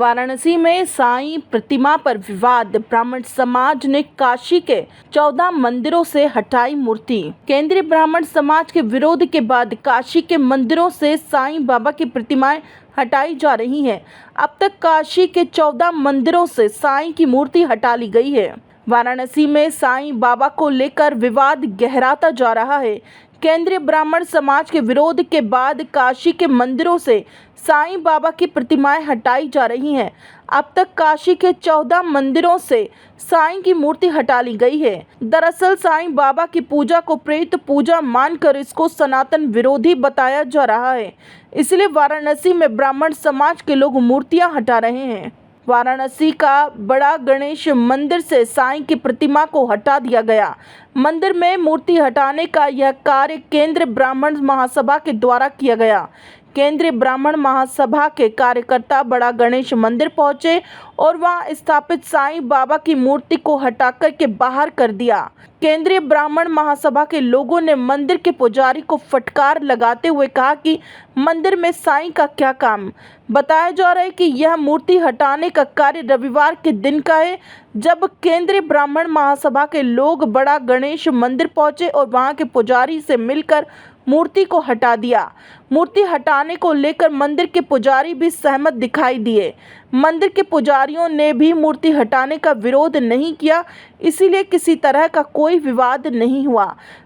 वाराणसी में साईं प्रतिमा पर विवाद, ब्राह्मण समाज ने काशी के 14 मंदिरों से हटाई मूर्ति। केंद्रीय ब्राह्मण समाज के विरोध के बाद काशी के मंदिरों से साईं बाबा की प्रतिमाएं हटाई जा रही हैं। अब तक काशी के 14 मंदिरों से साईं की मूर्ति हटा ली गई है। वाराणसी में साईं बाबा को लेकर विवाद गहराता जा रहा है। केंद्रीय ब्राह्मण समाज के विरोध के बाद काशी के मंदिरों से साईं बाबा की प्रतिमाएं हटाई जा रही हैं। अब तक काशी के 14 मंदिरों से साईं की मूर्ति हटा ली गई है। दरअसल साईं बाबा की पूजा को प्रेत पूजा मानकर इसको सनातन विरोधी बताया जा रहा है। इसलिए वाराणसी में ब्राह्मण समाज के लोग मूर्तियां हटा रहे हैं। वाराणसी का बड़ा गणेश मंदिर से साईं की प्रतिमा को हटा दिया गया। मंदिर में मूर्ति हटाने का यह कार्य केंद्रीय ब्राह्मण महासभा के द्वारा किया गया। केंद्रीय ब्राह्मण महासभा के कार्यकर्ता बड़ा गणेश मंदिर पहुंचे और वहां स्थापित साईं बाबा की मूर्ति को हटाकर के बाहर कर दिया। केंद्रीय ब्राह्मण महासभा के लोगों ने मंदिर के पुजारी को फटकार लगाते हुए कहा कि मंदिर में साईं का क्या काम। बताया जा रहा है कि यह मूर्ति हटाने का कार्य रविवार के दिन का है, जब केंद्रीय ब्राह्मण महासभा के लोग बड़ा गणेश मंदिर पहुंचे और वहां के पुजारी से मिलकर मूर्ति को हटा दिया। मूर्ति हटाने को लेकर मंदिर के पुजारी भी सहमत दिखाई दिए। मंदिर के पुजारियों ने भी मूर्ति हटाने का विरोध नहीं किया, इसीलिए किसी तरह का कोई विवाद नहीं हुआ।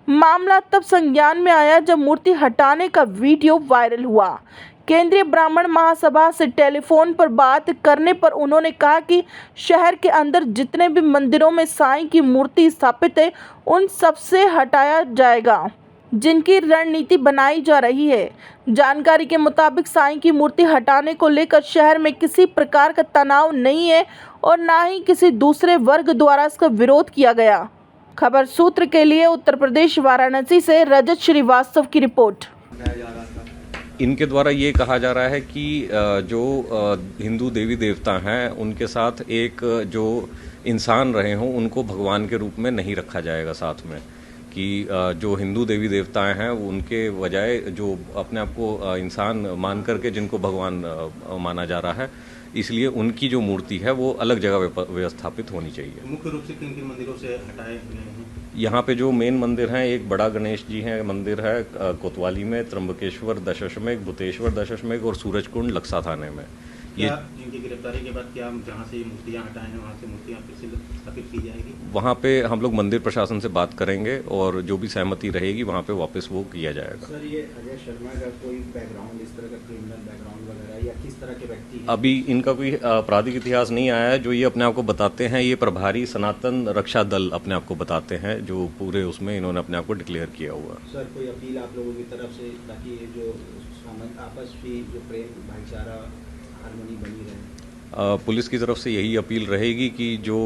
मामला तब संज्ञान में आया जब मूर्ति हटाने का वीडियो वायरल हुआ। केंद्रीय ब्राह्मण महासभा से टेलीफोन पर बात करने पर उन्होंने कहा कि शहर के अंदर जितने भी मंदिरों में साईं की मूर्ति स्थापित है, उन सबसे हटाया जाएगा, जिनकी रणनीति बनाई जा रही है। जानकारी के मुताबिक साईं की मूर्ति हटाने को लेकर शहर में किसी प्रकार का तनाव नहीं है और ना ही किसी दूसरे वर्ग द्वारा इसका विरोध किया गया। खबर सूत्र के लिए उत्तर प्रदेश वाराणसी से रजत श्रीवास्तव की रिपोर्ट। इनके द्वारा ये कहा जा रहा है कि जो हिंदू देवी देवता हैं उनके साथ एक जो इंसान रहे हों उनको भगवान के रूप में नहीं रखा जाएगा साथ में, कि जो हिंदू देवी देवताएं हैं उनके बजाय जो अपने आप को इंसान मान करके जिनको भगवान माना जा रहा है, इसलिए उनकी जो मूर्ति है वो अलग जगह व्यवस्थापित होनी चाहिए। मुख्य रूप से किन किन मंदिरों से हटाए गए हैं? यहाँ पे जो मेन मंदिर हैं, एक बड़ा गणेश जी हैं मंदिर है कोतवाली में, त्र्यंबकेश्वर दशाश्वमेध, भूतेश्वर दशाश्वमेध और सूरजकुंड लक्सा थाने में। ये इनकी गिरफ्तारी के बाद क्या जहाँ से मूर्तियाँ हटाए हैं वहाँ से मूर्तियाँ फिर से स्थापित की जाएगी? वहाँ पे हम लोग मंदिर प्रशासन से बात करेंगे और जो भी सहमति रहेगी वहाँ पे वापस वो किया जाएगा। सर, ये अजय शर्मा का कोई बैकग्राउंड, इस तरह का क्रिमिनल बैकग्राउंड वगैरह या किस तरह के व्यक्ति हैं? अभी इनका कोई आपराधिक इतिहास नहीं आया है। जो ये अपने आप को बताते हैं, ये प्रभारी सनातन रक्षा दल अपने आप को बताते हैं, जो पूरे उसमें इन्होंने अपने आप को डिक्लेयर किया हुआ। सर, कोई अपील आप लोगों की तरफ से ताकि जो आपस की जो प्रेम भाईचारा हारमोनी बनी रहे? पुलिस की तरफ से यही अपील रहेगी कि जो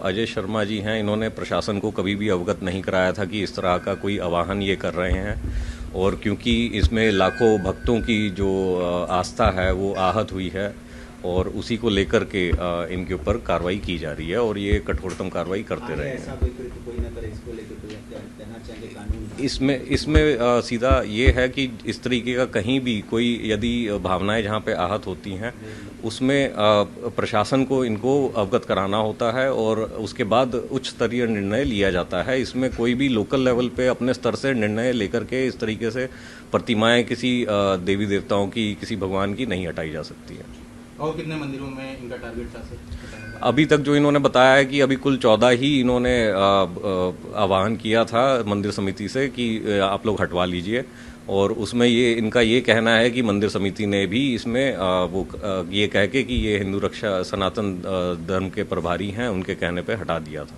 अजय शर्मा जी हैं, इन्होंने प्रशासन को कभी भी अवगत नहीं कराया था कि इस तरह का कोई आवाहन ये कर रहे हैं, और क्योंकि इसमें लाखों भक्तों की जो आस्था है वो आहत हुई है और उसी को लेकर के इनके ऊपर कार्रवाई की जा रही है और ये कठोरतम कार्रवाई करते रहे हैं। कोई ना करे इसको लेकर कहना चाहेंगे कानून? इसमें सीधा ये है कि इस तरीके का कहीं भी कोई यदि भावनाएं जहाँ पे आहत होती हैं उसमें प्रशासन को इनको अवगत कराना होता है और उसके बाद उच्च स्तरीय निर्णय लिया जाता है। इसमें कोई भी लोकल लेवल पे अपने स्तर से निर्णय लेकर के इस तरीके से प्रतिमाएं किसी देवी देवताओं की, किसी भगवान की नहीं हटाई जा सकती है। और कितने मंदिरों में इनका टारगेट था? अभी तक जो इन्होंने बताया है कि अभी कुल 14 ही इन्होंने आह्वान किया था मंदिर समिति से कि आप लोग हटवा लीजिए, और उसमें ये इनका ये कहना है कि मंदिर समिति ने भी इसमें वो ये कह के कि ये हिंदू रक्षा सनातन धर्म के प्रभारी हैं, उनके कहने पे हटा दिया था।